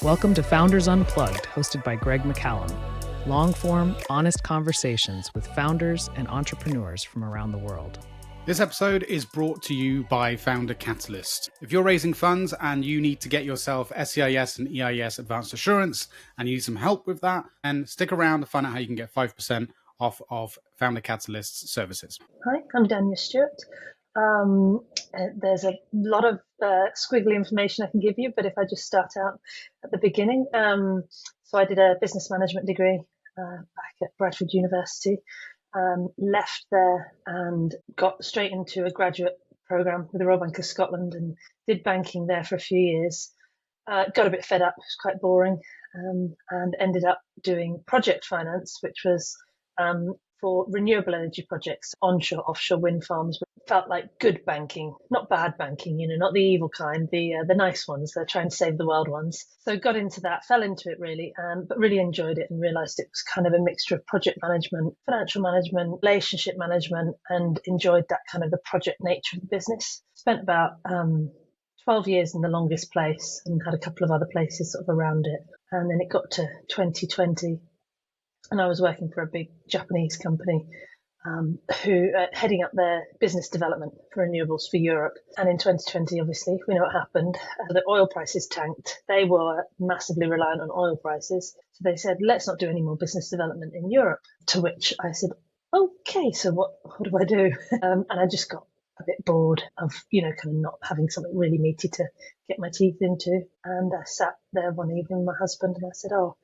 Welcome to Founders Unplugged, hosted by Greg McCallum. Long-form, honest conversations with founders and entrepreneurs from around the world. This episode is brought to you by Founder Catalyst. If you're raising funds and you need to get yourself SCIS and EIS advanced assurance and you need some help with that, then stick around to find out how you can get 5% off of Founder Catalyst's services. Hi, I'm Daniya Stewart. There's a lot of squiggly information I can give you, but if I just start out at the beginning. So I did a business management degree back at Bradford University, left there and got straight into a graduate programme with the Royal Bank of Scotland and did banking there for a few years. Got a bit fed up, it was quite boring, and ended up doing project finance, which was for renewable energy projects, onshore, offshore wind farms. Felt like good banking, not bad banking, not the evil kind, the nice ones, the trying to save the world ones. So got into that, fell into it really, but really enjoyed it and realised it was kind of a mixture of project management, financial management, relationship management, and enjoyed that kind of the project nature of the business. Spent about 12 years in the longest place and had a couple of other places sort of around it. And then it got to 2020 and I was working for a big Japanese company who heading up their business development for renewables for Europe. And in 2020, obviously, we know what happened. The oil prices tanked. They were massively reliant on oil prices. So they said, let's not do any more business development in Europe. To which I said, okay, so what do I do? And I just got a bit bored of, kind of not having something really meaty to get my teeth into. And I sat there one evening with my husband and I said, do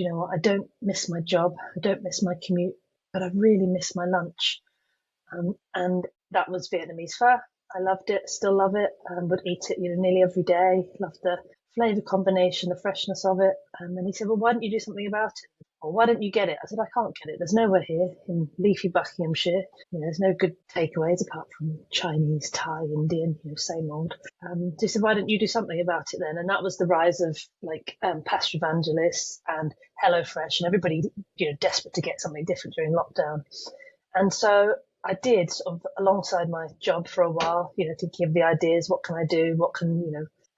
you know what? I don't miss my job. I don't miss my commute, but I really miss my lunch. And that was Vietnamese pho. I loved it, still love it. Would eat it, nearly every day. Loved the flavour combination, the freshness of it. And then he said, well, why don't you do something about it? Or why don't you get it? I said, I can't get it. There's nowhere here in leafy Buckinghamshire. There's no good takeaways apart from Chinese, Thai, Indian, same old. So he said, why don't you do something about it then? And that was the rise of past evangelists and HelloFresh and everybody, desperate to get something different during lockdown. And so I did sort of alongside my job for a while, thinking of the ideas. What can I do?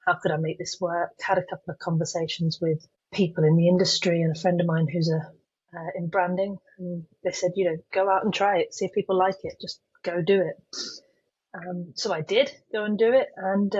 How could I make this work? Had a couple of conversations with people in the industry and a friend of mine who's in branding. And they said, go out and try it, see if people like it, just go do it. So I did go and do it. And,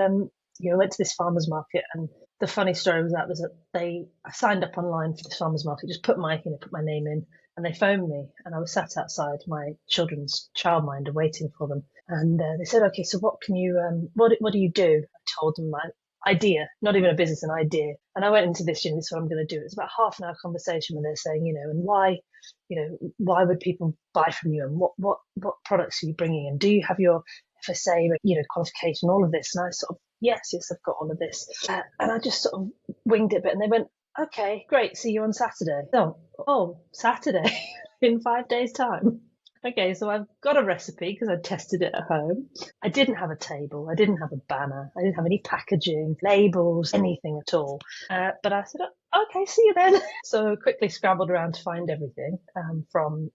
went to this farmer's market. And the funny story was that I signed up online for this farmer's market, just put my name in. And they phoned me and I was sat outside my children's childminder waiting for them. And they said, okay, so what can you, what do you do? I told them my idea, not even a business, an idea. And I went into this, this is what I'm going to do. It's about half an hour conversation where they're saying, and why would people buy from you? And what products are you bringing? And do you have your FSA, qualification, all of this? And I sort of, yes, I've got all of this. And I just sort of winged it a bit. And they went, okay, great. See you on Saturday. Oh, Saturday in 5 days' time. Okay, so I've got a recipe because I tested it at home. I didn't have a table. I didn't have a banner. I didn't have any packaging, labels, anything at all. But I said, okay, see you then. So quickly scrambled around to find everything from,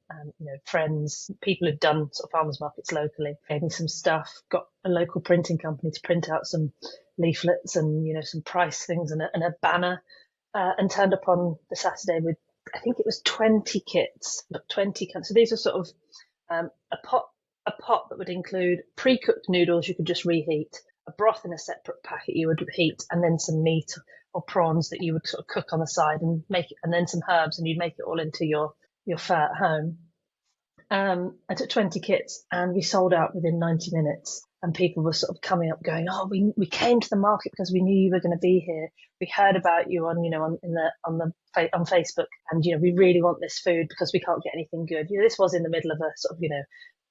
friends, people who'd done sort of farmers markets locally, gave me some stuff, got a local printing company to print out some leaflets and, some price things and a banner, and turned up on the Saturday with, I think it was 20 kits, 20. So these are sort of a pot that would include pre-cooked noodles you could just reheat, a broth in a separate packet you would heat, and then some meat or prawns that you would sort of cook on the side and make it, and then some herbs, and you'd make it all into your pho at home. I took 20 kits and we sold out within 90 minutes. And people were sort of coming up going, we came to the market because we knew you were going to be here. We heard about you on Facebook, and we really want this food because we can't get anything good. This was in the middle of a sort of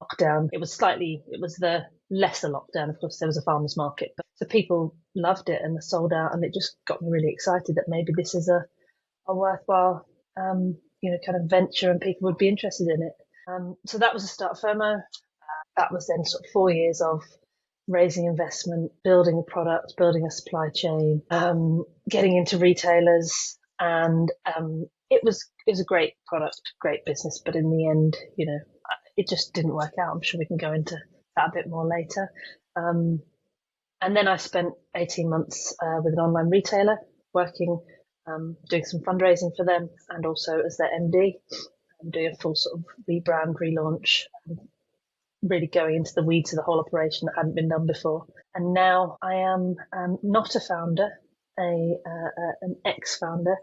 lockdown. It was the lesser lockdown. Of course, there was a farmers market, but so people loved it and sold out, and it just got me really excited that maybe this is a worthwhile kind of venture and people would be interested in it. So that was the start of FOMO. That was then sort of 4 years of raising investment, building a product, building a supply chain, getting into retailers. And it was a great product, great business. But in the end, it just didn't work out. I'm sure we can go into that a bit more later. And then I spent 18 months with an online retailer working doing some fundraising for them, and also as their MD. I'm doing a full sort of rebrand, relaunch, really going into the weeds of the whole operation that hadn't been done before. And now I am not a founder, an ex-founder,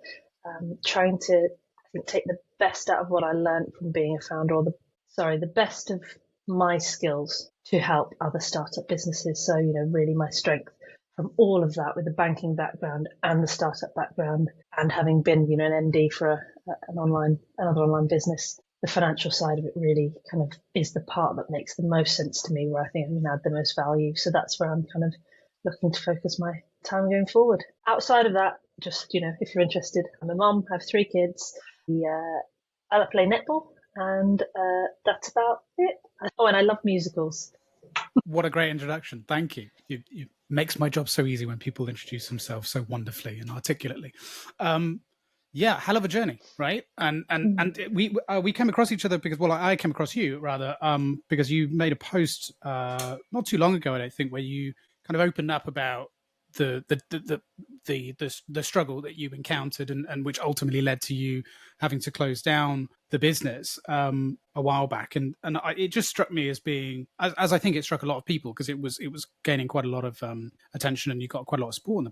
trying to, I think, take the best out of what I learned from being a founder, or the best of my skills to help other startup businesses. So, really my strength from all of that, with the banking background and the startup background, and having been, an MD for another online business, the financial side of it really kind of is the part that makes the most sense to me, where I think I can add the most value. So that's where I'm kind of looking to focus my time going forward. Outside of that, just, if you're interested, I'm a mom, I have 3 kids. I play netball, and that's about it. Oh, and I love musicals. What a great introduction. Thank you. It makes my job so easy when people introduce themselves so wonderfully and articulately. Yeah, hell of a journey, right? And we came across each other because, I came across you rather, because you made a post not too long ago, I don't think, where you kind of opened up about the struggle that you encountered, and which ultimately led to you having to close down the business a while back, and it just struck me as being, as I think it struck a lot of people, because it was gaining quite a lot of attention, and you got quite a lot of support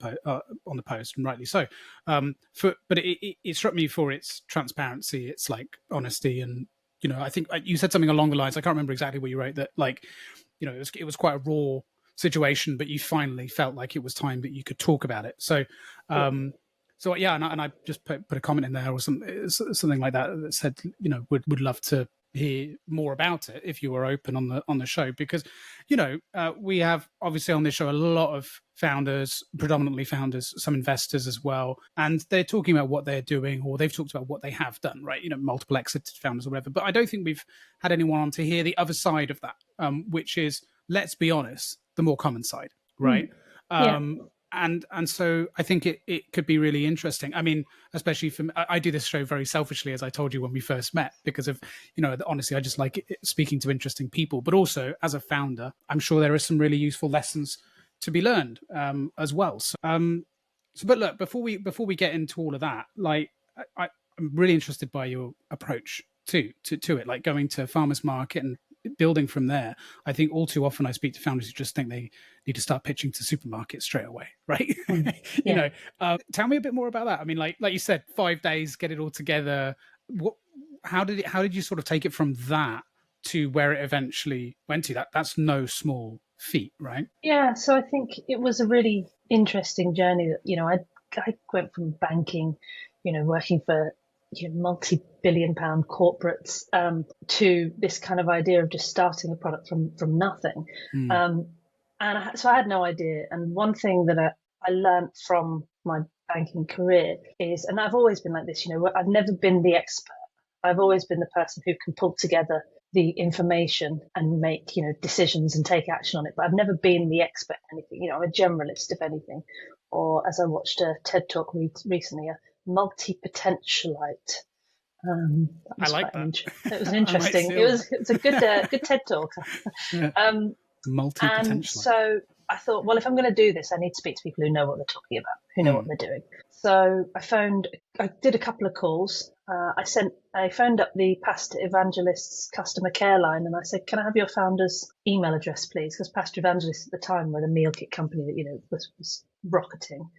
on the post, and rightly so. But it struck me for its transparency, its like honesty, and I think you said something along the lines, I can't remember exactly what you wrote, that it was quite a raw situation, but you finally felt like it was time that you could talk about it. So, yeah, and I just put a comment in there or something like that said, would love to hear more about it if you were open on the show, because we have obviously on this show a lot of founders, predominantly founders, some investors as well, and they're talking about what they're doing, or they've talked about what they have done, right? Multiple exit founders or whatever. But I don't think we've had anyone on to hear the other side of that, which is, let's be honest, the more common side, right? Yeah. And so I think it could be really interesting. I mean, especially for me, I do this show very selfishly, as I told you when we first met, because of, honestly, I just like speaking to interesting people. But also, as a founder, I'm sure there are some really useful lessons to be learned as well. But look, before we get into all of that, like I'm really interested by your approach to it, like going to farmers market and building from there. I think all too often I speak to founders who just think they need to start pitching to supermarkets straight away, right? Yeah. Tell me a bit more about that. I mean, like you said, 5 days, get it all together. How did you sort of take it from that to where it eventually went to? That's no small feat, right? Yeah. So I think it was a really interesting journey that, I went from banking, working for multi-billion-pound corporates, to this kind of idea of just starting a product from nothing. So I had no idea. And one thing that I learned from my banking career is, and I've always been like this, I've never been the expert. I've always been the person who can pull together the information and make, decisions and take action on it. But I've never been the expert in anything. I'm a generalist, if anything. Or, as I watched a TED Talk recently, a multi-potentialite. I like that. It was interesting. It was a good TED Talk. Yeah. Multi-potentialite. And so I thought, well, if I'm going to do this, I need to speak to people who know what they're talking about, who know what they're doing. So I did a couple of calls. I phoned up the Pasta Evangelists customer care line, and I said, can I have your founder's email address, please? Because Pasta Evangelists at the time were the meal kit company that, was rocketing.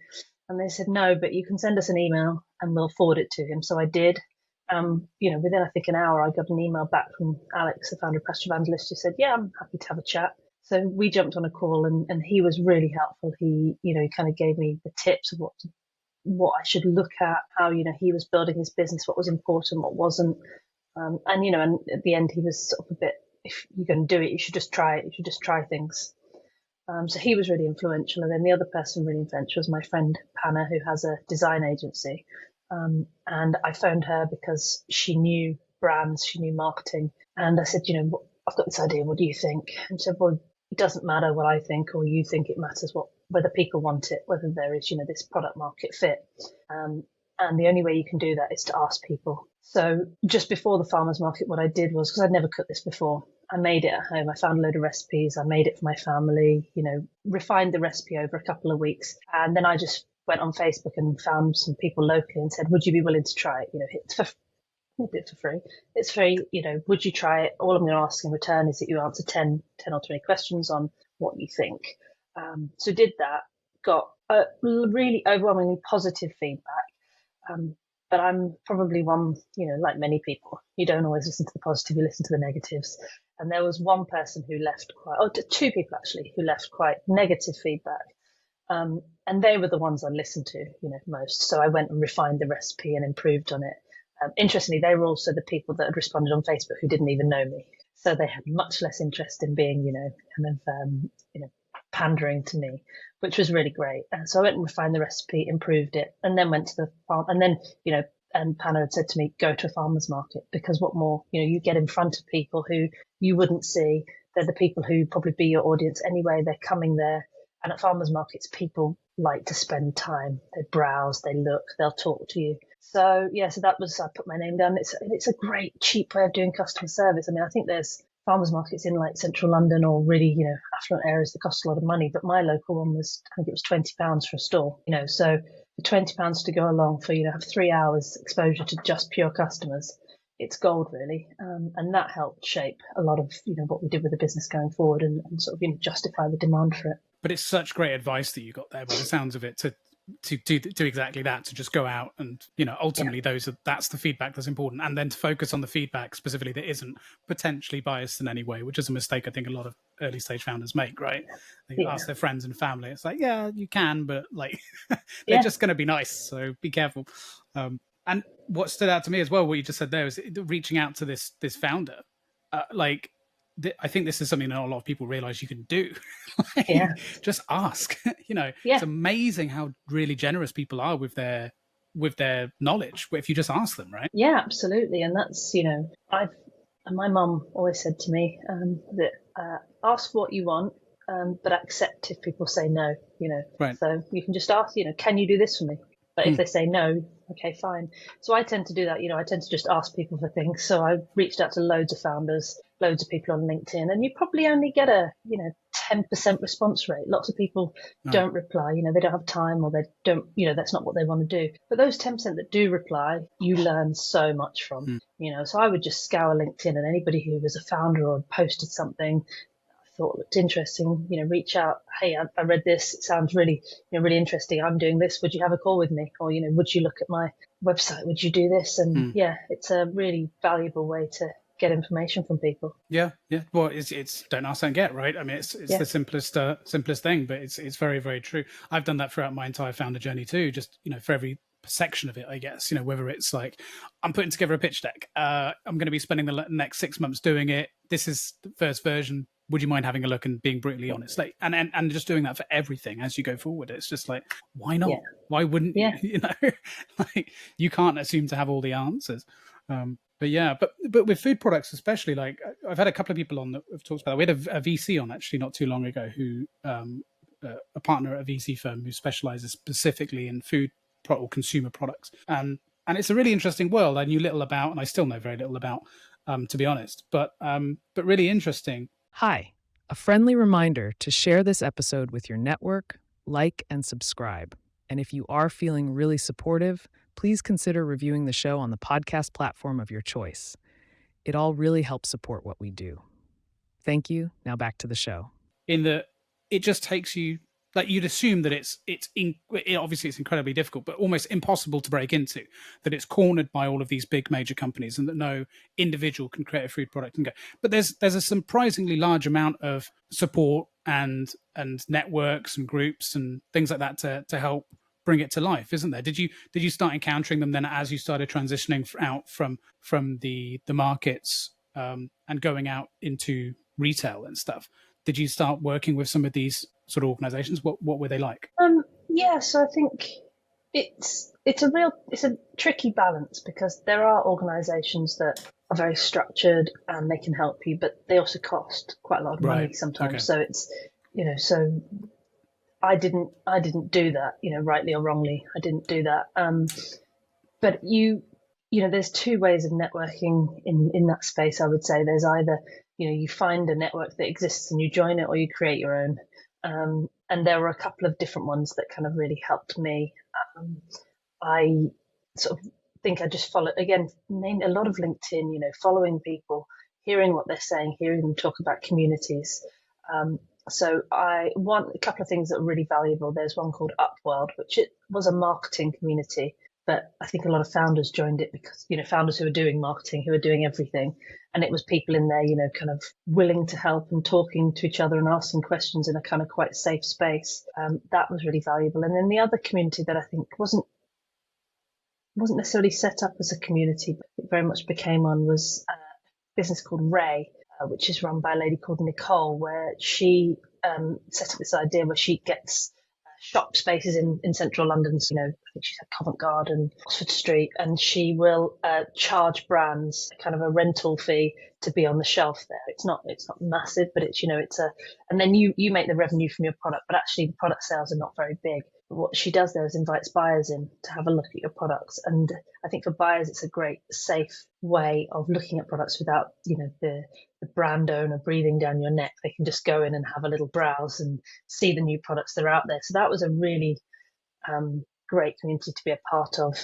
And they said, no, but you can send us an email and we'll forward it to him. So I did. Within, I think, an hour, I got an email back from Alex, the founder of Pasta Evangelist, who said, yeah, I'm happy to have a chat. So we jumped on a call, and he was really helpful. He kind of gave me the tips of what I should look at, how, he was building his business, what was important, what wasn't. And at the end, he was sort of a bit, if you're going to do it, you should just try it. You should just try things. So he was really influential. And then the other person really influential was my friend, Panna, who has a design agency. And I phoned her because she knew brands, she knew marketing. And I said, I've got this idea. What do you think? And she said, well, it doesn't matter what I think or you think. It matters whether people want it, whether there is, this product market fit. And the only way you can do that is to ask people. So just before the farmers market, what I did was, because I'd never cooked this before, I made it at home. I found a load of recipes. I made it for my family, refined the recipe over a couple of weeks. And then I just went on Facebook and found some people locally and said, would you be willing to try it? It's for free. It's free. Would you try it? All I'm going to ask in return is that you answer 10 or 20 questions on what you think. So did that, got a really overwhelmingly positive feedback. But I'm probably one, like many people, you don't always listen to the positive, you listen to the negatives. And there was one person who left two people actually, who left quite negative feedback. And they were the ones I listened to, most. So I went and refined the recipe and improved on it. Interestingly, they were also the people that had responded on Facebook who didn't even know me. So they had much less interest in being, pandering to me, which was really great. And so I went and refined the recipe, improved it, and then went to the farm. And then, and Panna had said to me, go to a farmer's market, because what more, you get in front of people who you wouldn't see. They're the people who probably be your audience anyway. They're coming there. And at farmers markets, people like to spend time. They browse, they look, they'll talk to you. So that was, I put my name down. It's a great, cheap way of doing customer service. I mean, I think there's farmers markets in like central London or really, affluent areas that cost a lot of money. But my local one was, I think it was £20 for a stall, so for £20 to go along for, have 3 hours exposure to just pure customers, it's gold really. And that helped shape a lot of, what we did with the business going forward and sort of, justify the demand for it. But it's such great advice that you got there by the sounds of it to do exactly that, to just go out and, ultimately that's the feedback that's important. And then to focus on the feedback specifically that isn't potentially biased in any way, which is a mistake I think a lot of early stage founders make, right? They ask their friends and family. It's like, yeah, you can, but like they're just going to be nice. So be careful. And what stood out to me as well, what you just said there, is reaching out to this founder. I think this is something that not a lot of people realize you can do. Just ask. It's amazing how really generous people are with their knowledge if you just ask them, right? Yeah, absolutely. And that's, my mum always said to me that ask what you want, but accept if people say no, Right. So you can just ask, can you do this for me? But if they say no, okay, fine. So I tend to do that. I tend to just ask people for things. So I reached out to loads of founders, loads of people on LinkedIn, and you probably only get a, 10% response rate. Lots of people don't reply. They don't have time, or they don't, that's not what they want to do. But those 10% that do reply, you learn so much from, So I would just scour LinkedIn, and anybody who was a founder or posted something thought looked interesting, reach out. Hey, I read this. It sounds really, really interesting. I'm doing this. Would you have a call with me? Or, would you look at my website? Would you do this? And it's a really valuable way to get information from people. Yeah. Well, it's don't ask, don't get, right? I mean, it's the simplest thing, but it's very, very true. I've done that throughout my entire founder journey too. Just, for every section of it, I guess, whether it's like I'm putting together a pitch deck, I'm going to be spending the next 6 months doing it. This is the first version. Would you mind having a look and being brutally honest? Like, and just doing that for everything as you go forward. It's just like, why not? Yeah. Why wouldn't you? Like you can't assume to have all the answers. But with food products, especially, like I've had a couple of people on that have talked about that. We had a VC on actually not too long ago who a partner at a VC firm who specializes specifically in food or consumer products. And it's a really interesting world I knew little about, and I still know very little about, to be honest, but really interesting. Hi, a friendly reminder to share this episode with your network, like, and subscribe. And if you are feeling really supportive, please consider reviewing the show on the podcast platform of your choice. It all really helps support what we do. Thank you. Now back to the show. It just takes you, like you'd assume that obviously it's incredibly difficult, but almost impossible to break into, that it's cornered by all of these big major companies and that no individual can create a food product and go. But there's a surprisingly large amount of support and networks and groups and things like that to help bring it to life, isn't there? Did you start encountering them then as you started transitioning out from the markets and going out into retail and stuff? Did you start working with some of these sort of organizations? What were they like? So I think it's a tricky balance, because there are organizations that are very structured and they can help you, but they also cost quite a lot of money sometimes. Okay. So it's, so I didn't do that, rightly or wrongly, I didn't do that. But there's two ways of networking in that space. I would say there's either, you find a network that exists and you join it, or you create your own. And there were a couple of different ones that kind of really helped me. I sort of think I just followed, again, mainly a lot of LinkedIn, following people, hearing what they're saying, hearing them talk about communities. So I want a couple of things that are really valuable. There's one called Upworld, which it was a marketing community, but I think a lot of founders joined it because, founders who are doing marketing, who are doing everything. And it was people in there, kind of willing to help and talking to each other and asking questions in a kind of quite safe space. That was really valuable. And then the other community that I think wasn't necessarily set up as a community, but it very much became one, was a business called Ray, which is run by a lady called Nicole, where she set up this idea where she gets shop spaces in central London. So, I think she's at Covent Garden, Oxford Street, and she will charge brands kind of a rental fee to be on the shelf there. It's not massive, but it's and then you make the revenue from your product, but actually the product sales are not very big. What she does there is invites buyers in to have a look at your products. And I think for buyers, it's a great, safe way of looking at products without, the brand owner breathing down your neck. They can just go in and have a little browse and see the new products that are out there. So that was a really great community to be a part of,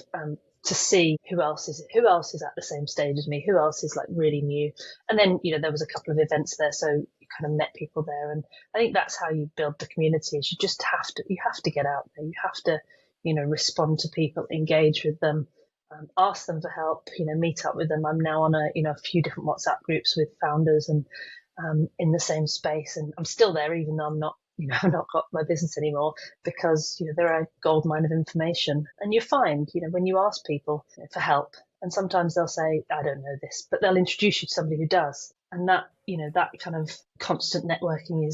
to see who else is at the same stage as me, who else is like really new. And then, there was a couple of events there. So you kind of met people there. And I think that's how you build the community, is you have to get out there. You have to, respond to people, engage with them, ask them for help, meet up with them. I'm now on a few different WhatsApp groups with founders and in the same space. And I'm still there, even though I'm not, I've not got my business anymore, because, they're a goldmine of information. And you find, when you ask people for help, and sometimes they'll say, I don't know this, but they'll introduce you to somebody who does. And that, that kind of constant networking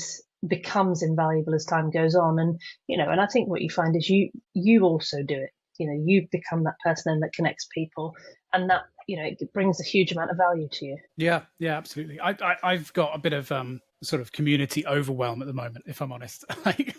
becomes invaluable as time goes on. And, and I think what you find is you also do it. You become that person that connects people, and that, it brings a huge amount of value to you. Yeah, absolutely. I've got a bit of sort of community overwhelm at the moment, if I'm honest. Like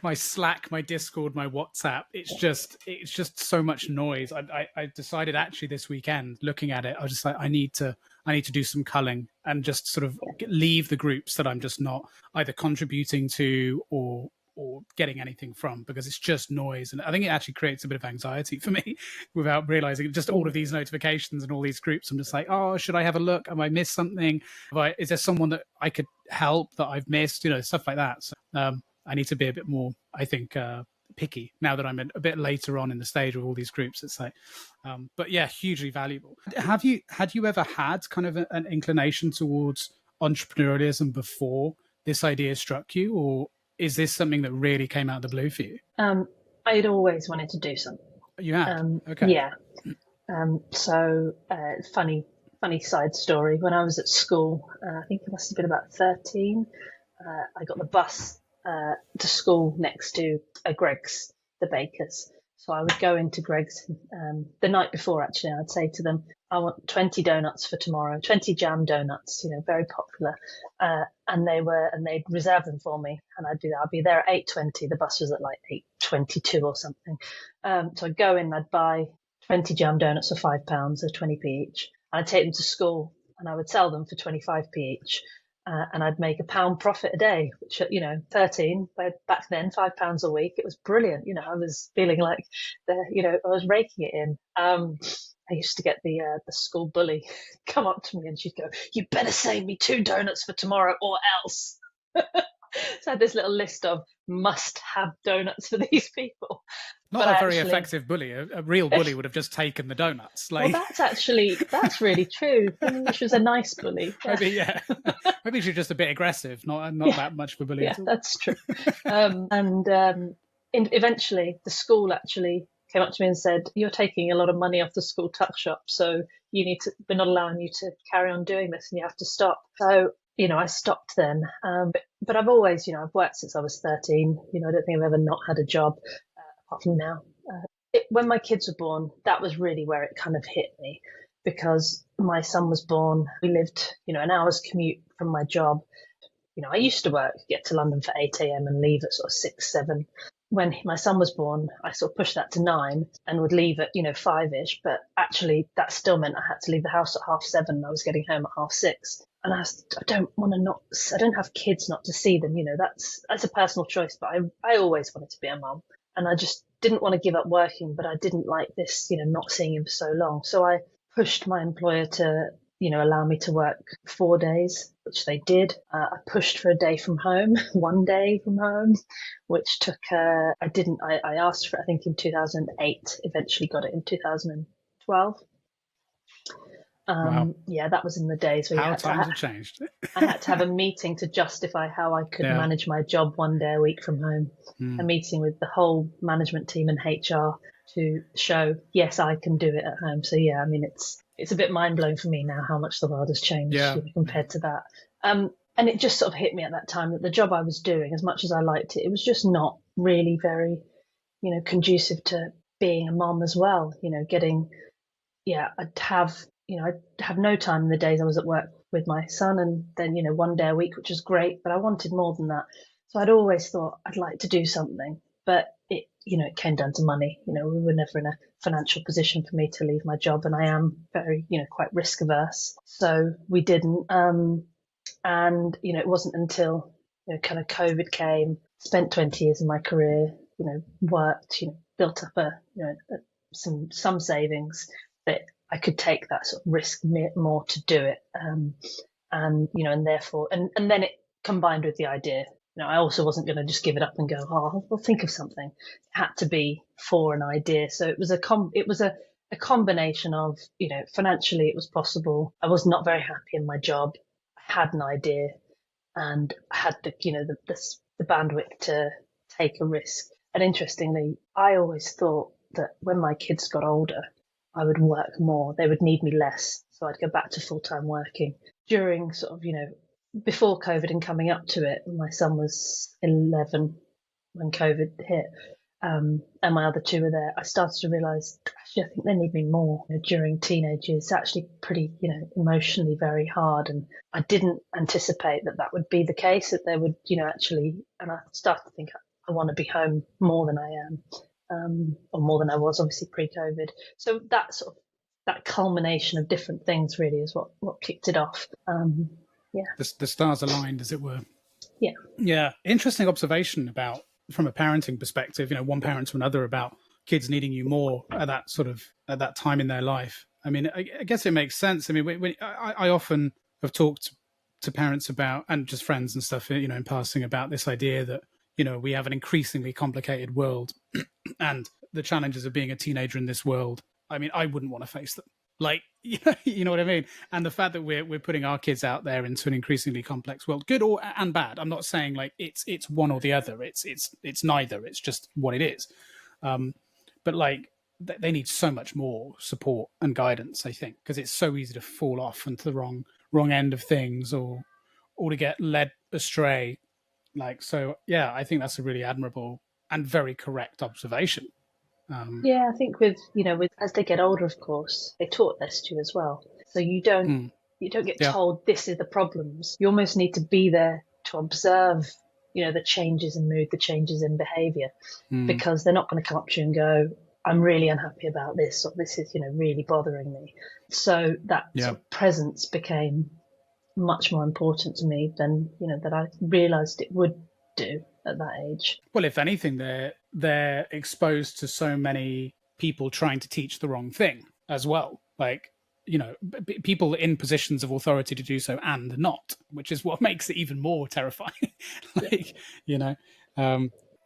my Slack, my Discord, my WhatsApp, it's just so much noise. I decided actually this weekend, looking at it, I was just like, I need to do some culling and just sort of leave the groups that I'm just not either contributing to or getting anything from, because it's just noise. And I think it actually creates a bit of anxiety for me without realizing it. Just all of these notifications and all these groups. I'm just like, oh, should I have a look? Have I missed something? Is there someone that I could help that I've missed? Stuff like that. So I need to be a bit more, I think, picky now that I'm a bit later on in the stage with all these groups. It's like, but yeah, hugely valuable. Had you ever had kind of an inclination towards entrepreneurialism before this idea struck you, or is this something that really came out of the blue for you? I'd always wanted to do something. You had? Okay. Yeah. So funny side story. When I was at school, I think it must have been about 13, I got the bus to school next to a Greggs, the bakers. So I would go into Greggs the night before, actually. I'd say to them, I want 20 donuts for tomorrow, 20 jam donuts, very popular. And they'd reserve them for me. And I'd do that. I'd be there at 8:20. The bus was at like 8:22 or something. So I'd go in, I'd buy 20 jam donuts for £5, or 20p each. And I'd take them to school and I would sell them for 25p each. And I'd make £1 profit a day, which, 13, but back then, £5 a week. It was brilliant. I was feeling like I was raking it in. I used to get the school bully come up to me and she'd go, "You better save me 2 donuts for tomorrow or else." So I had this little list of must-have donuts for these people. Not a very effective bully. A real bully would have just taken the donuts. Well, that's really true. She was a nice bully. Yeah. Maybe she's just a bit aggressive, not that much of a bully at all. That's true. Eventually, the school actually came up to me and said, "You're taking a lot of money off the school tuck shop, so we're not allowing you to carry on doing this, and you have to stop." So, I stopped then. But I've always, I've worked since I was 13. I don't think I've ever not had a job, apart from now. When my kids were born, that was really where it kind of hit me, because my son was born. We lived, an hour's commute from my job. I used to get to London for 8 a.m. and leave at sort of 6, 7. when my son was born, I sort of pushed that to 9 and would leave at, 5ish. But actually, that still meant I had to leave the house at 7:30 and I was getting home at 6:30. And I don't have kids not to see them. That's a personal choice, but I always wanted to be a mum. And I just didn't want to give up working, but I didn't like this, not seeing him for so long. So I pushed my employer to, allow me to work 4 days, which they did. I pushed for a day from home, 1 day from home, which took, I asked for it, I think in 2008, eventually got it in 2012. Wow. Yeah, that was in the days where How times have changed. I had to have a meeting to justify how I could manage my job 1 day a week from home. A meeting with the whole management team and HR to show, yes, I can do it at home. So yeah, I mean, it's a bit mind blowing for me now how much the world has changed compared to that. And it just sort of hit me at that time that the job I was doing, as much as I liked it, it was just not really very, conducive to being a mom as well. I'd have no time in the days I was at work with my son, and then, 1 day a week, which was great, but I wanted more than that. So I'd always thought I'd like to do something, but it came down to money. We were never in a financial position for me to leave my job, and I am very, quite risk averse. So we didn't. And, it wasn't until, kind of COVID came, spent 20 years of my career, worked, built up some savings that I could take that sort of risk more to do it. And therefore, and then it combined with the idea, I also wasn't going to just give it up and go, I'll think of something. It had to be for an idea. So it was a combination of, financially it was possible. I was not very happy in my job. I had an idea and I had the bandwidth to take a risk. And interestingly, I always thought that when my kids got older, I would work more. They would need me less. So I'd go back to full-time working. During sort of, before COVID and coming up to it, my son was 11 when COVID hit, and my other two were there. I started to realise, actually, I think they need me more. During teenage years, it's actually pretty, emotionally very hard. And I didn't anticipate that would be the case, that they would, actually, and I started to think I want to be home more than I am. Or more than I was, obviously, pre-COVID. So that culmination of different things really is what kicked it off. The stars aligned, as it were. Yeah. Yeah. Interesting observation from a parenting perspective, one parent to another, about kids needing you more at that time in their life. I mean, I guess it makes sense. I mean, I often have talked to parents about, and just friends and stuff, in passing, about this idea that, we have an increasingly complicated world and the challenges of being a teenager in this world. I mean, I wouldn't want to face them. Like, you know what I mean? And the fact that we're putting our kids out there into an increasingly complex world, good and bad. I'm not saying like it's one or the other. It's neither. It's just what it is. But like, they need so much more support and guidance, I think, because it's so easy to fall off into the wrong end of things, or to get led astray. Like, so, yeah, I think that's a really admirable and very correct observation. I think with as they get older, of course, they taught this to you as well. So you don't get told this is the problems. You almost need to be there to observe, the changes in mood, the changes in behaviour, because they're not going to come up to you and go, I'm really unhappy about this, or this is, really bothering me. So that sort of presence became much more important to me than, that I realised it would do at that age. Well, if anything, they're exposed to so many people trying to teach the wrong thing as well. Like, people in positions of authority to do so and not, which is what makes it even more terrifying.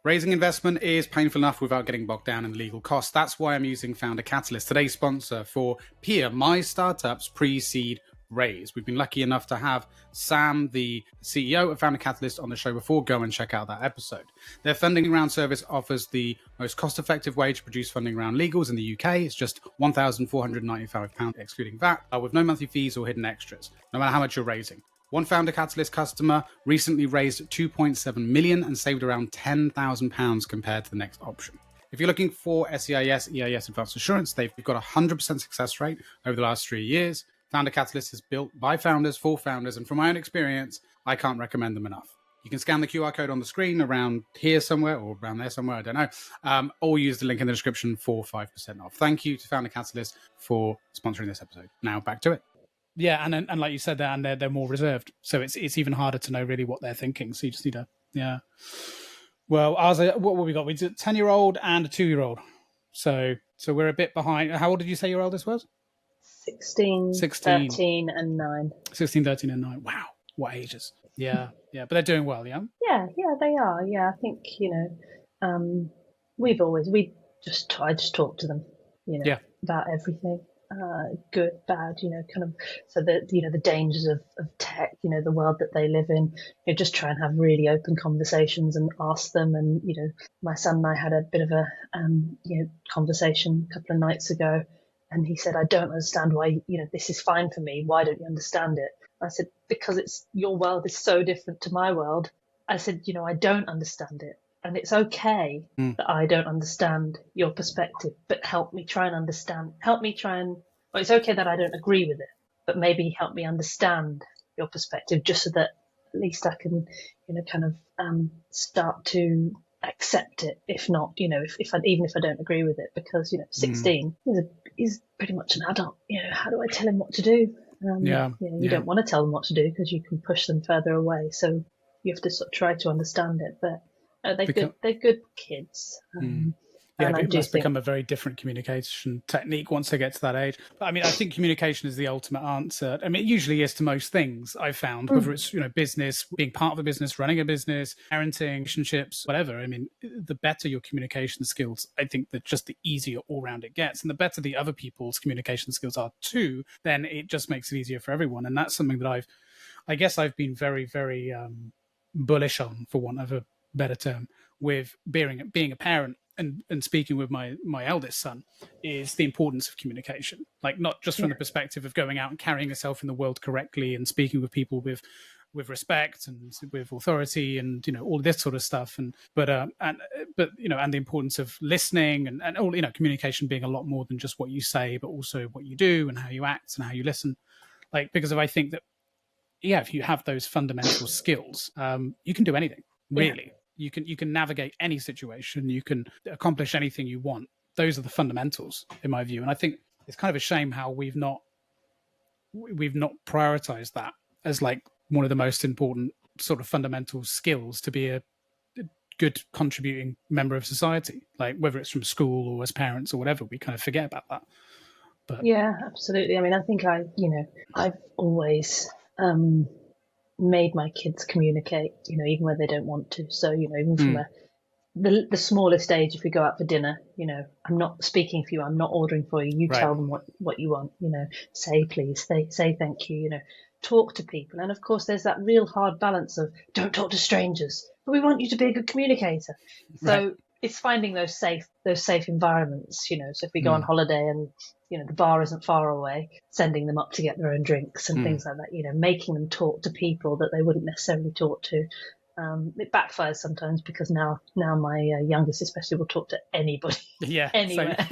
Raising investment is painful enough without getting bogged down in the legal costs. That's why I'm using Founder Catalyst, today's sponsor for Peer, my startup's pre-seed raise. We've been lucky enough to have Sam, the CEO of Founder Catalyst, on the show before. Go and check out that episode. Their funding round service offers the most cost-effective way to produce funding round legals in the UK. It's just £1,495 excluding VAT, with no monthly fees or hidden extras, no matter how much you're raising. One Founder Catalyst customer recently raised 2.7 million and saved around £10,000 compared to the next option. If you're looking for SEIS, EIS Advanced Assurance, they've got a 100% success rate over the last 3 years. Founder Catalyst is built by founders for founders, and from my own experience, I can't recommend them enough. You can scan the QR code on the screen around here somewhere or around there somewhere, I don't know, or use the link in the description for 5% off. Thank you to Founder Catalyst for sponsoring this episode. Now back to it. Yeah, and like you said, and they're more reserved, so it's even harder to know really what they're thinking. So you just need to, yeah. Well, what we got? We did a 10-year-old and a 2-year-old. So we're a bit behind. How old did you say your eldest was? 16, 13 and 9. 16, 13 and 9. Wow, what ages? Yeah. But they're doing well, yeah? Yeah, they are. Yeah, I think, I just talk to them, about everything. Good, bad, kind of, so that, the dangers of tech, the world that they live in, just try and have really open conversations and ask them. And, my son and I had a bit of a, conversation a couple of nights ago, and he said, I don't understand why, this is fine for me. Why don't you understand it? I said, because your world is so different to my world. I said, I don't understand it. And it's okay that I don't understand your perspective, but help me try and understand. It's okay that I don't agree with it, but maybe help me understand your perspective, just so that at least I can, start to accept it. If not, even if I don't agree with it, because, 16 is pretty much an adult. How do I tell him what to do? You don't want to tell them what to do because you can push them further away. So you have to sort of try to understand it, but they're good kids. It must become a very different communication technique once they get to that age. But I mean, I think communication is the ultimate answer. I mean, it usually is to most things I've found, whether it's, business, being part of a business, running a business, parenting, relationships, whatever. I mean, the better your communication skills, I think that just the easier all round it gets. And the better the other people's communication skills are too, then it just makes it easier for everyone. And that's something that I guess I've been very, very bullish on, for want of a better term, with being a parent and speaking with my eldest son, is the importance of communication. Like, not just from the perspective of going out and carrying yourself in the world correctly and speaking with people with respect and with authority and all this sort of stuff, but the importance of listening and all, communication being a lot more than just what you say, but also what you do and how you act and how you listen. Like, because I think that if you have those fundamental skills, you can do anything, really. Yeah. You can navigate any situation. You can accomplish anything you want. Those are the fundamentals, in my view. And I think it's kind of a shame how we've not prioritized that as like one of the most important sort of fundamental skills to be a good contributing member of society. Like, whether it's from school or as parents or whatever, we kind of forget about that. But yeah, absolutely. I mean, I think I've always made my kids communicate, even when they don't want to. So, even from the smallest age, if we go out for dinner, I'm not speaking for you, I'm not ordering for you. You tell them what you want, say please, say thank you, talk to people. And of course, there's that real hard balance of don't talk to strangers, but we want you to be a good communicator. So it's finding those safe environments, so if we go on holiday and the bar isn't far away, sending them up to get their own drinks and things like that, making them talk to people that they wouldn't necessarily talk to. It backfires sometimes, because now my youngest especially will talk to anybody, anywhere.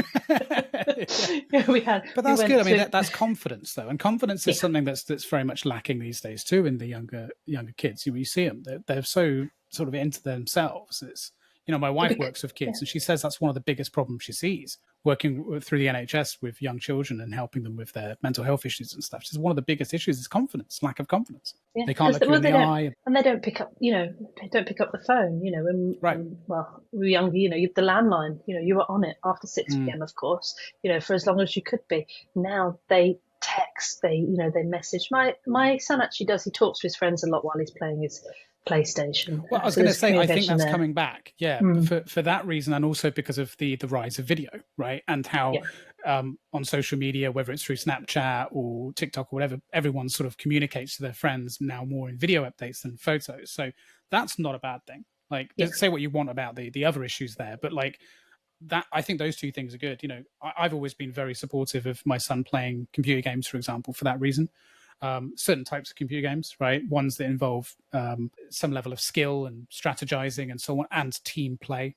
But that's good. I mean, that's confidence, though, and confidence is something that's very much lacking these days too in the younger kids. You see them; they're so sort of into themselves. It's my wife works with kids, and she says that's one of the biggest problems she sees working through the NHS with young children and helping them with their mental health issues and stuff. It's one of the biggest issues is confidence, lack of confidence. Yeah, they can't look you in the eye. And they don't pick up, they don't pick up the phone, when we were younger, the landline, you were on it after 6 p.m, of course, for as long as you could be. Now they text, they message. My son actually he talks to his friends a lot while he's playing his PlayStation. Well, I was going to say, I think that's coming back. Yeah, for that reason, and also because of the rise of video, right? And how on social media, whether it's through Snapchat or TikTok or whatever, everyone sort of communicates to their friends now more in video updates than photos. So that's not a bad thing. Like, say what you want about the other issues there, but like that, I think those two things are good. I've always been very supportive of my son playing computer games, for example, for that reason. Certain types of computer games, right? Ones that involve some level of skill and strategizing and so on, and team play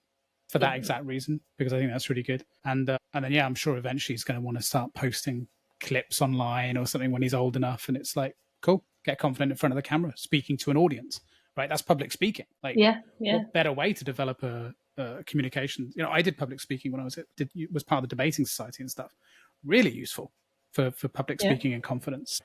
for that exact reason, because I think that's really good. And then, I'm sure eventually he's going to want to start posting clips online or something when he's old enough. And it's like, cool, get confident in front of the camera, speaking to an audience, right? That's public speaking. Like, what better way to develop a communication? I did public speaking when I was part of the debating society and stuff. Really useful for public speaking and confidence.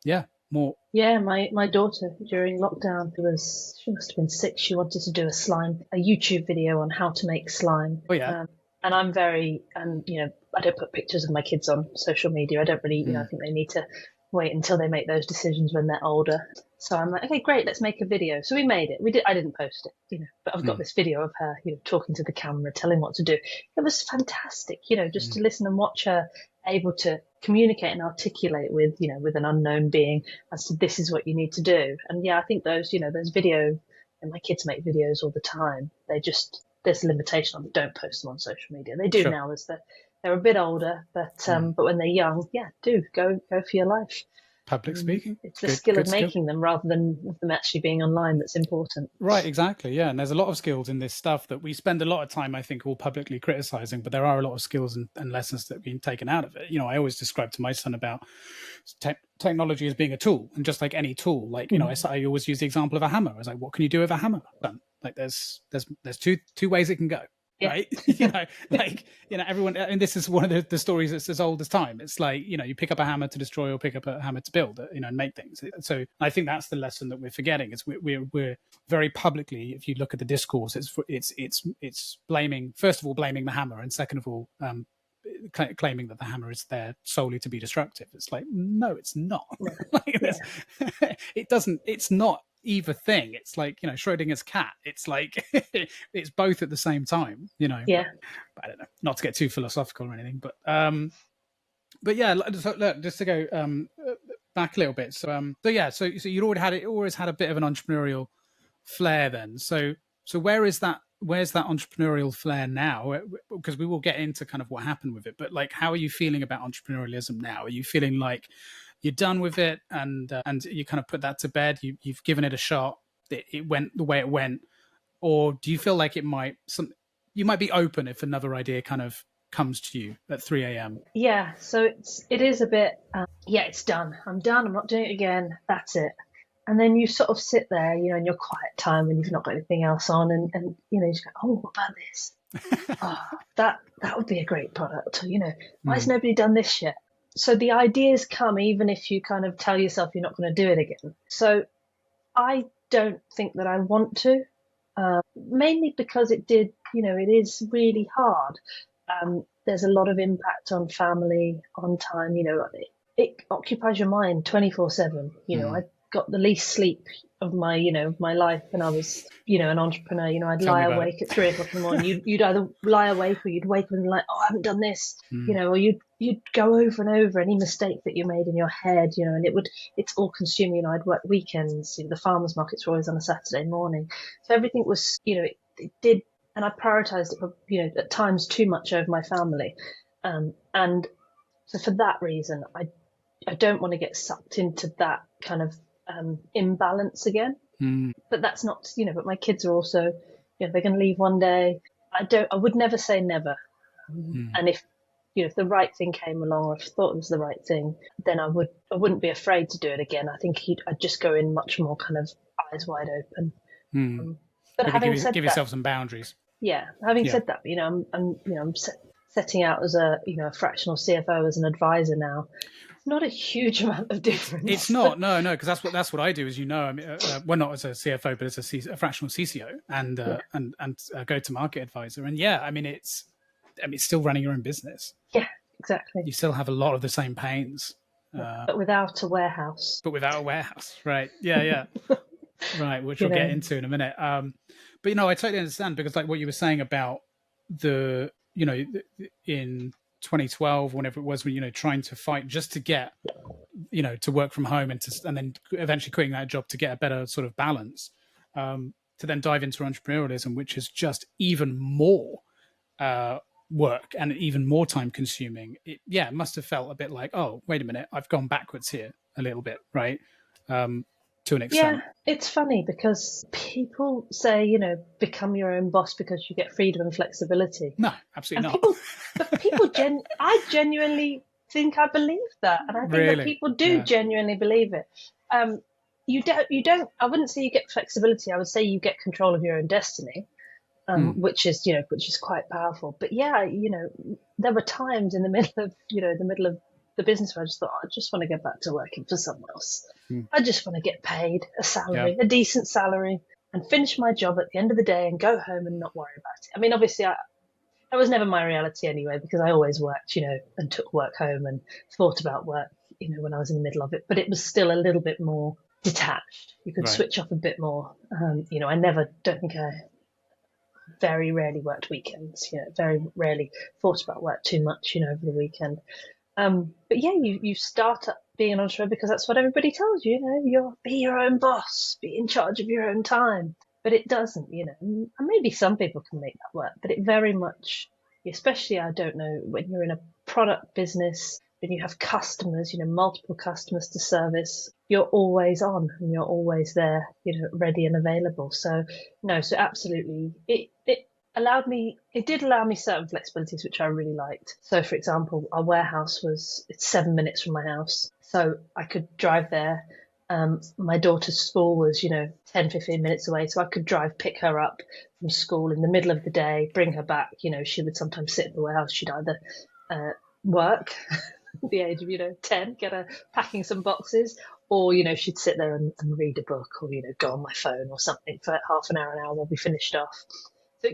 Yeah, more. Yeah, my daughter during lockdown, she must have been 6. She wanted to do a YouTube video on how to make slime. Oh yeah. And I'm very, I don't put pictures of my kids on social media. I don't really, I think they need to wait until they make those decisions when they're older. So I'm like, okay, great, let's make a video. So we made it. I didn't post it, but I've got this video of her, talking to the camera, telling what to do. It was fantastic, just to listen and watch her able to communicate and articulate with an unknown being as to this is what you need to do. And I think those video, and my kids make videos all the time. There's a limitation on it. Don't post them on social media. They do now as they're a bit older, but when they're young, do go for your life. Public speaking. It's the skill of making them rather than them actually being online that's important. Right, exactly. Yeah, and there's a lot of skills in this stuff that we spend a lot of time, I think, all publicly criticizing, but there are a lot of skills and lessons that have been taken out of it. I always describe to my son about technology as being a tool, and just like any tool, like, I always use the example of a hammer. I was like, what can you do with a hammer? Like there's two ways it can go. Right. Everyone, and this is one of the stories that's as old as time. It's like, you pick up a hammer to destroy or pick up a hammer to build, and make things. So I think that's the lesson that we're forgetting is we're very publicly, if you look at the discourse, it's blaming, first of all, blaming the hammer, and second of all, claiming that the hammer is there solely to be destructive. It's like, no, it's not. It's not either thing. It's like, Schrodinger's cat. It's like it's both at the same time, Yeah. But I don't know, not to get too philosophical or anything, but yeah, look, just to go back a little bit. So you'd always had a bit of an entrepreneurial flair then. So where's that entrepreneurial flair now? Because we will get into kind of what happened with it, but like, how are you feeling about entrepreneurialism now? Are you feeling like you're done with it and you kind of put that to bed? You've given it a shot. It went the way it went, or do you feel like you might be open if another idea kind of comes to you at 3 a.m.? Yeah. So it is a bit. It's done. I'm done. I'm not doing it again. That's it. And then you sort of sit there, in your quiet time when you've not got anything else on, and you just go, oh, what about this? That would be a great product. Why has nobody done this yet? So the ideas come even if you kind of tell yourself you're not going to do it again. So I don't think that I want to, mainly because it is really hard. There's a lot of impact on family, on time. It occupies your mind 24/7. I got the least sleep of my life when I was, an entrepreneur. I'd lie awake at 3 o'clock in the morning. You'd either lie awake or you'd wake up and be like, oh, I haven't done this, or you'd go over and over any mistake that you made in your head, and it's all consuming. I'd work weekends. The farmers markets were always on a Saturday morning. So everything was, it did, and I prioritized it, at times too much over my family. And so for that reason, I don't want to get sucked into that kind of imbalance again. But that's not, but my kids are also, they're going to leave one day. I would never say never. And if the right thing came along, or if I thought it was the right thing, then I wouldn't be afraid to do it again. I think I'd just go in much more kind of eyes wide open. But having said give yourself some boundaries. Yeah. Having said that, I'm setting out as a fractional CFO, as an advisor now. Not a huge amount of difference. It's not, no, because that's what I do, as you know. I mean, well, not as a CFO, but as a fractional CCO and a go-to-market advisor. And it's still running your own business. Yeah, exactly. You still have a lot of the same pains, but without a warehouse. Right? Yeah. Right, which we'll get into in a minute. But I totally understand, because like what you were saying about the in 2012, whenever it was, when trying to fight just to get to work from home and then eventually quitting that job to get a better sort of balance, to then dive into entrepreneurialism, which is just even more work and even more time consuming. It must have felt a bit like, oh, wait a minute, I've gone backwards here a little bit, right? To an extent. Yeah, it's funny because people say, become your own boss because you get freedom and flexibility. No, absolutely not. I genuinely think I believe that. And I think that people do genuinely believe it. I wouldn't say you get flexibility. I would say you get control of your own destiny, which is, which is quite powerful. But yeah, there were times in the middle of, the business where I just thought, I just want to get back to working for someone else. I just want to get paid a salary, a decent salary, and finish my job at the end of the day and go home and not worry about it. I mean, obviously, that was never my reality anyway, because I always worked, and took work home and thought about work, when I was in the middle of it. But it was still a little bit more detached. You could switch off a bit more. Don't think I very rarely worked weekends, very rarely thought about work too much, over the weekend. But yeah, you start up being an entrepreneur because that's what everybody tells you, be your own boss, be in charge of your own time. But it doesn't, and maybe some people can make that work, but it very much, especially, I don't know, when you're in a product business, when you have customers, multiple customers to service, you're always on and you're always there, ready and available. So so absolutely, it did allow me certain flexibilities, which I really liked. So for example, our warehouse it's 7 minutes from my house. So I could drive there. My daughter's school was, 10, 15 minutes away. So I could pick her up from school in the middle of the day, bring her back. She would sometimes sit in the warehouse. She'd either work at the age of, 10, get her packing some boxes, or, she'd sit there and read a book, or, go on my phone or something for half an hour while we finished off. So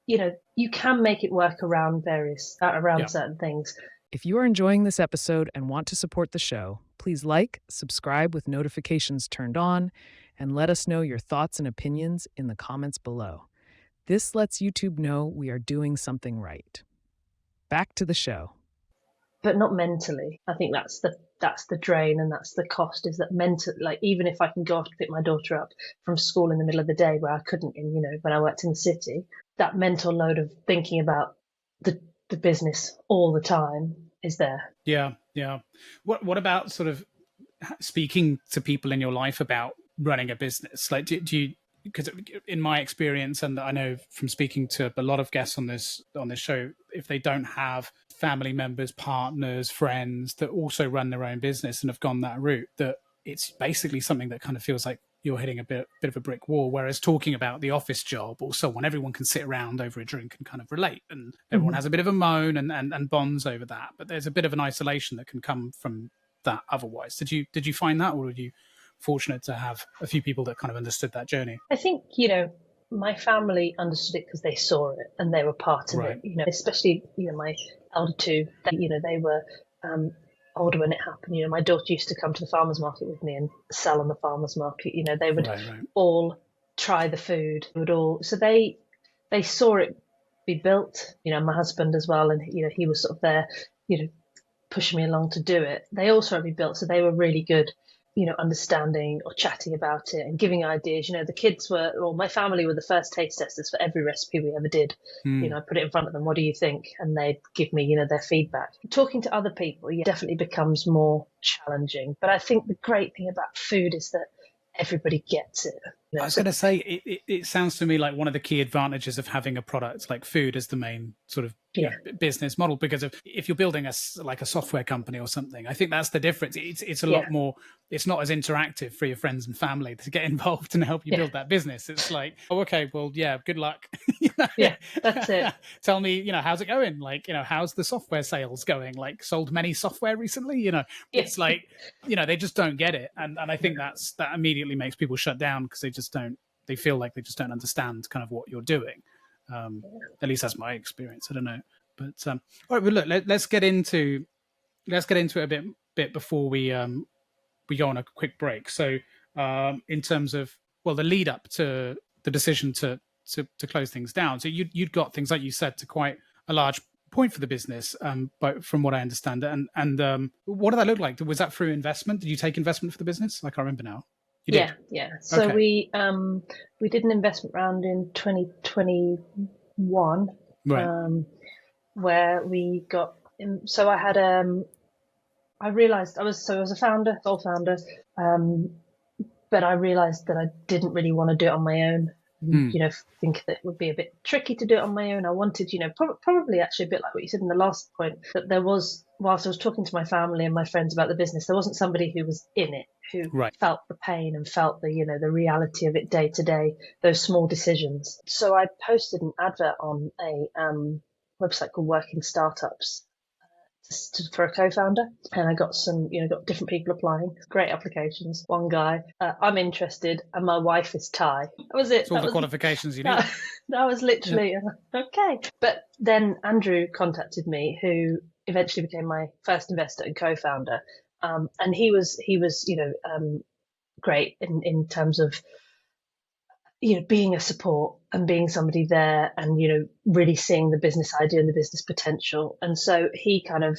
you can make it work around certain things. If you are enjoying this episode and want to support the show, please like, subscribe with notifications turned on, and let us know your thoughts and opinions in the comments below. This lets YouTube know we are doing something right. Back to the show. But not mentally. I think that's the drain, and that's the cost, is that mental, like, even if I can go off to pick my daughter up from school in the middle of the day where I couldn't when I worked in the city, that mental load of thinking about the business all the time is there. Yeah. What about sort of speaking to people in your life about running a business? Like, do you, because in my experience, and I know from speaking to a lot of guests on this show, if they don't have family members, partners, friends that also run their own business and have gone that route, that it's basically something that kind of feels like you're hitting a bit of a brick wall. Whereas talking about the office job or so on, everyone can sit around over a drink and kind of relate, and everyone has a bit of a moan and bonds over that. But there's a bit of an isolation that can come from that otherwise. Did you find that, or were you fortunate to have a few people that kind of understood that journey? I think, my family understood it because they saw it and they were part of it, especially, my elder two, they were older when it happened. My daughter used to come to the farmer's market with me and sell on the farmer's market. They would all try the food. So they saw it be built, my husband as well. And, he was sort of there, pushing me along to do it. They all saw it be built. So they were really good, understanding or chatting about it and giving ideas. The kids my family were the first taste testers for every recipe we ever did. I put it in front of them. What do you think? And they'd give me, their feedback. Talking to other people definitely becomes more challenging. But I think the great thing about food is that everybody gets it. I was going to say, it sounds to me like one of the key advantages of having a product like food as the main sort of business model, because if you're building a software company or something, I think that's the difference. It's a lot more, it's not as interactive for your friends and family to get involved and help you build that business. It's like, oh, okay, well, good luck. Yeah, that's it. Tell me, how's it going? Like, how's the software sales going? Like, sold many software recently? It's like, they just don't get it. And I think that immediately makes people shut down, because they feel like they just don't understand kind of what you're doing. At least that's my experience. I don't know, but all right. Well, look, let's get into it a bit before we go on a quick break. So, in terms of the lead up to the decision to close things down. So you'd got things, like you said, to quite a large point for the business, but from what I understand, and what did that look like? Was that through investment? Did you take investment for the business? I can't remember now. You did? Yeah. So we did an investment round in 2021, where we got. So I had I realized I was a founder, sole founder, but I realized that I didn't really want to do it on my own. think that it would be a bit tricky to do it on my own. I wanted, probably actually a bit like what you said in the last point, that there was, whilst I was talking to my family and my friends about the business, there wasn't somebody who was in it, who felt the pain and felt the reality of it day to day, those small decisions. So I posted an advert on a website called Working Startups for a co-founder, and I got got different people applying. Great applications. One guy, I'm interested, and my wife is Thai. That was it. It's all the qualifications you need. That was literally okay. But then Andrew contacted me, who eventually became my first investor and co-founder, and he was great in terms of being a support and being somebody there and, really seeing the business idea and the business potential. And so he kind of,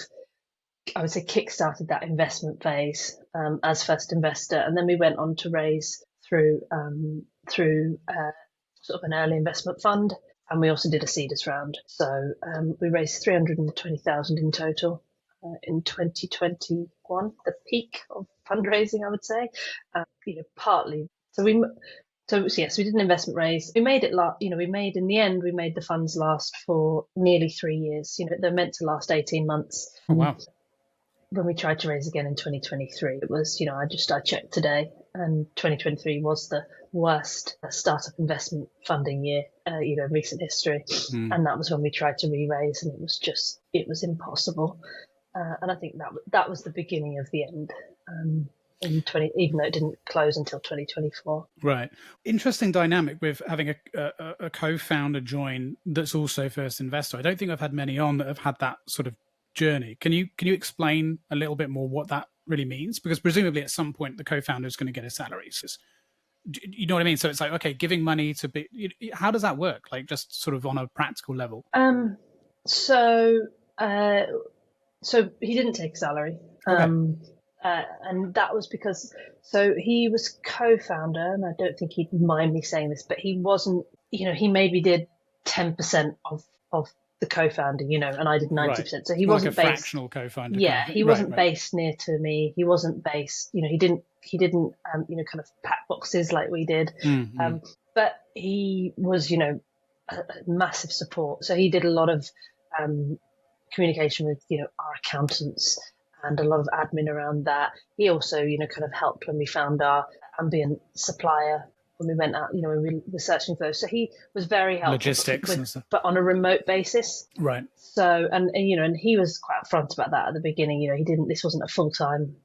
I would say, kickstarted that investment phase as first investor. And then we went on to raise through sort of an early investment fund. And we also did a seeders round. So we raised 320,000 in total in 2021, the peak of fundraising, I would say. Partly. So yes, we did an investment raise. We made it in the end, we made the funds last for nearly 3 years. They're meant to last 18 months. Oh, wow. When we tried to raise again in 2023, it was, I checked today, and 2023 was the worst startup investment funding year, in recent history. And that was when we tried to re-raise, and it was impossible. And I think that was the beginning of the end. Even though it didn't close until 2024. Right. Interesting dynamic with having a co-founder join that's also first investor. I don't think I've had many on that have had that sort of journey. Can you explain a little bit more what that really means? Because presumably at some point the co-founder is going to get a salary. So you know what I mean? So it's like, okay, giving money to how does that work? Like just sort of on a practical level. So he didn't take a salary. Okay. And that was because, he was co-founder, and I don't think he'd mind me saying this, but he wasn't, he maybe did 10% of the co-founding, and I did 90%. Right. So he wasn't like a fractional co-founder. Yeah, he wasn't based near to me. He wasn't based, he didn't, kind of pack boxes like we did. Mm-hmm. But he was, a massive support. So he did a lot of communication with, our accountants, and a lot of admin around that. He also, kind of helped when we found our ambient supplier, when we went out, when we were searching for those. So he was very helpful. Logistics and stuff. But on a remote basis. Right. So, and he was quite upfront about that at the beginning. This wasn't a full-time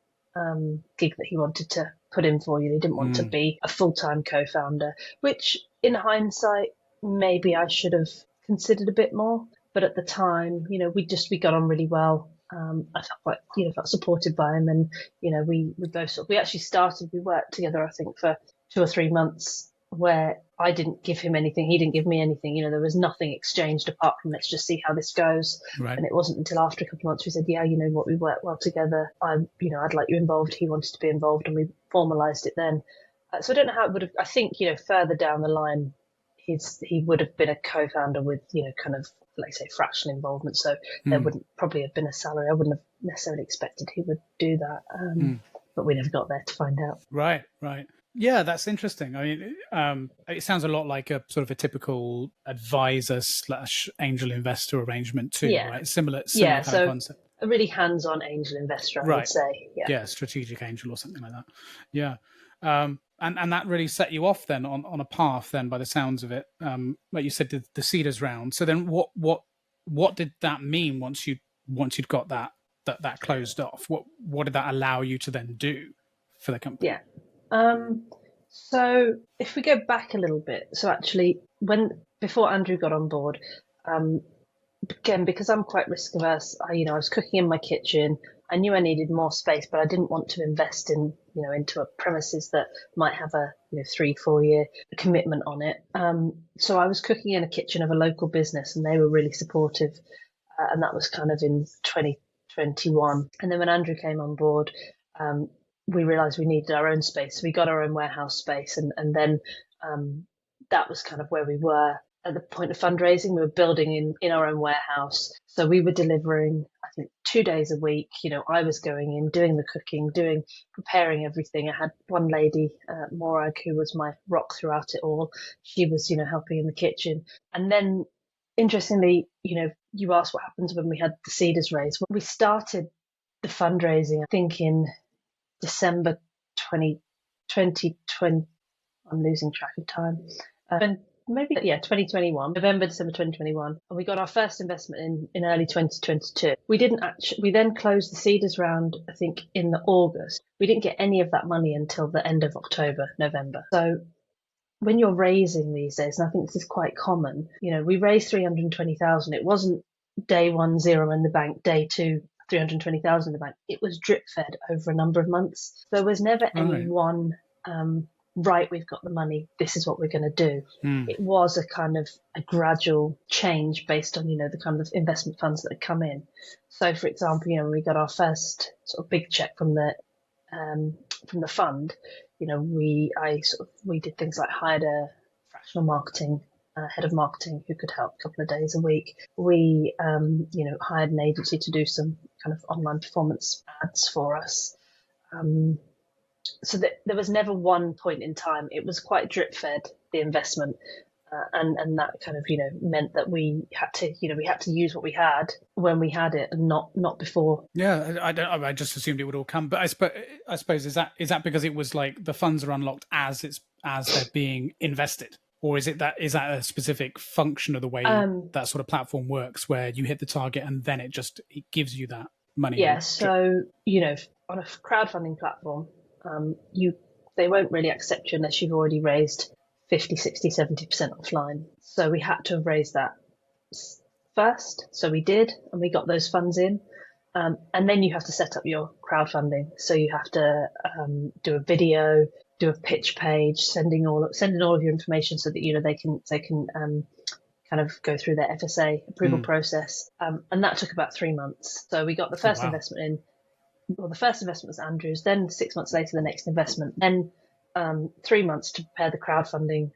gig that he wanted to put in for. He didn't want to be a full-time co-founder, which in hindsight, maybe I should have considered a bit more. But at the time, we got on really well. I felt quite, felt supported by him, and we both we actually worked together, I think, for 2 or 3 months, where I didn't give him anything, he didn't give me anything. There was nothing exchanged apart from let's just see how this goes. Right. And it wasn't until after a couple of months we said, we worked well together. I'd like you involved. He wanted to be involved, and we formalised it then. So I don't know how it would have. I think further down the line, he would have been a co-founder with kind of, like say, fractional involvement. So there wouldn't probably have been a salary. I wouldn't have necessarily expected he would do that. But we never got there to find out. Right. Yeah, that's interesting. I mean, it sounds a lot like a sort of a typical advisor / angel investor arrangement too, right? Similar kind of concept. A really hands-on angel investor, I would say. Yeah, strategic angel or something like that. Yeah. And that really set you off then on a path then, by the sounds of it. Like you said, the seeders round. So then what did that mean once you'd got that closed off? What did that allow you to then do for the company? Yeah. So if we go back a little bit, so actually before Andrew got on board, again, because I'm quite risk averse, I was cooking in my kitchen. I knew I needed more space, but I didn't want to invest into a premises that might have a 3-4 year commitment on it. So I was cooking in a kitchen of a local business, and they were really supportive. And that was kind of in 2021. And then when Andrew came on board, we realised we needed our own space. So we got our own warehouse space, and then that was kind of where we were at the point of fundraising. We were building in our own warehouse. So we were delivering, I 2 days a week. I was going in, doing the cooking, preparing everything. I had one lady, Morag, who was my rock throughout it all. She was, helping in the kitchen. And then, interestingly, you asked what happens when we had the Cedars raise. We started the fundraising, I think, in December 2020. I'm losing track of time. And maybe 2021, November, December 2021, and we got our first investment in early 2022. We then closed the Cedars round, I think, in the August. We didn't get any of that money until the end of October, November. So when you're raising these days, and I think this is quite common, we raised 320,000. It wasn't day one, 0 in the bank, day two, 320,000 in the bank. It was drip fed over a number of months. There was never any one, right, we've got the money, this is what we're going to do. It was a kind of a gradual change based on, the kind of investment funds that had come in. So, for example, when we got our first sort of big check from the fund, we did things like hired a fractional marketing head of marketing who could help a couple of days a week. We, hired an agency to do some kind of online performance ads for us. So that there was never one point in time. It was quite drip fed, the investment. And that kind of, meant that we had to use what we had when we had it and not before. Yeah, I just assumed it would all come. But I suppose is that because it was like the funds are unlocked as they're being invested? Or is that a specific function of the way that sort of platform works, where you hit the target and then it gives you that money? Yeah. So, on a crowdfunding platform, they won't really accept you unless you've already raised 50, 60, 70% offline. So we had to have raised that first. So we did, and we got those funds in. And then you have to set up your crowdfunding. So you have to do a video, do a pitch page, sending all of your information so that they can kind of go through their FSA approval process. And that took about 3 months. So we got the first investment in. Well, the first investment was Andrew's, then 6 months later, the next investment, then 3 months to prepare the crowdfunding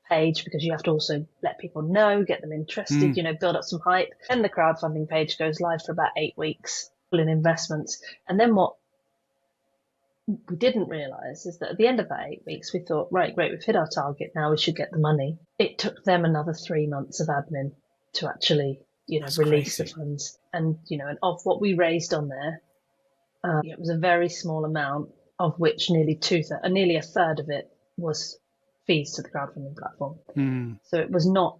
page, because you have to also let people know, get them interested, build up some hype. Then the crowdfunding page goes live for about 8 weeks, full in investments. And then what we didn't realize is that at the end of that 8 weeks, we thought, right, great, we've hit our target. Now we should get the money. It took them another 3 months of admin to actually, release the funds. And, and of what we raised on there, it was a very small amount, of which nearly a third of it was fees to the crowdfunding platform. So it was not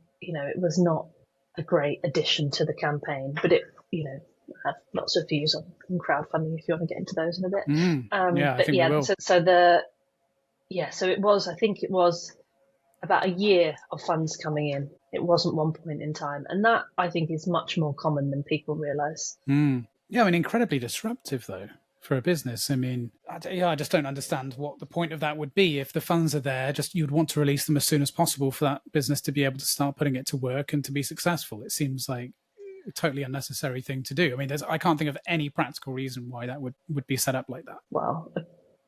a great addition to the campaign, but it, have lots of views on crowdfunding if you want to get into those in a bit. So it was, I think it was about a year of funds coming in. It wasn't one point in time. And that, I think, is much more common than people realize. Yeah, incredibly disruptive, though, for a business. I just don't understand what the point of that would be. If the funds are there, you'd want to release them as soon as possible for that business to be able to start putting it to work and to be successful. It seems like a totally unnecessary thing to do. I can't think of any practical reason why that would be set up like that. Well,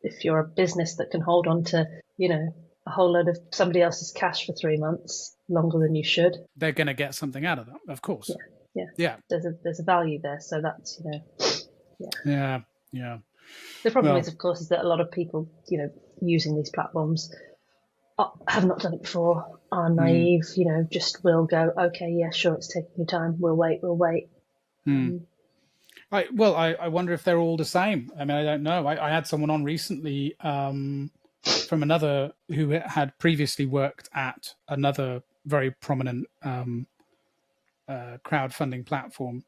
if you're a business that can hold on to, a whole load of somebody else's cash for 3 months, longer than you should, they're going to get something out of that, of course. Yeah. There's a value there. So that's, Yeah. The problem is, of course, is that a lot of people, using these platforms have not done it before, are naive, just will go, okay, yeah, sure, it's taking your time. We'll wait. I wonder if they're all the same. I don't know. I had someone on recently from another who had previously worked at another very prominent crowdfunding platform,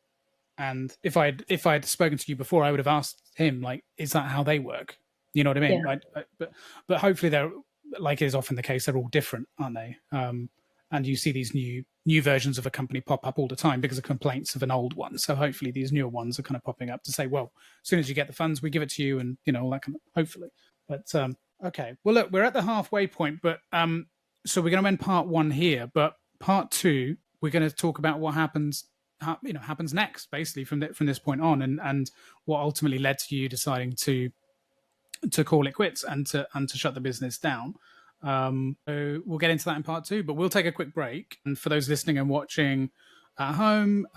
and if I'd spoken to you before, I would have asked him, like, is that how they work? You know what I mean? Yeah. But hopefully they're, like is often the case, they're all different, aren't they? And you see these new versions of a company pop up all the time because of complaints of an old one. So hopefully these newer ones are kind of popping up to say, well, as soon as you get the funds, we give it to you, and all that kind of, hopefully. But okay, well, look, we're at the halfway point, but so we're going to end part 1 here, but part 2, we're going to talk about what happens next, basically from this point on, and what ultimately led to you deciding to call it quits and to shut the business down. So we'll get into that in part 2, but we'll take a quick break. And for those listening and watching at home,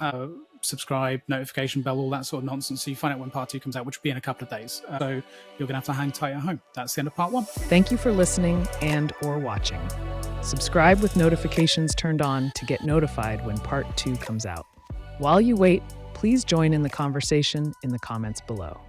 subscribe, notification bell, all that sort of nonsense, so you find out when part 2 comes out, which will be in a couple of days. So you're going to have to hang tight at home. That's the end of part 1. Thank you for listening and or watching. Subscribe with notifications turned on to get notified when part 2 comes out. While you wait, please join in the conversation in the comments below.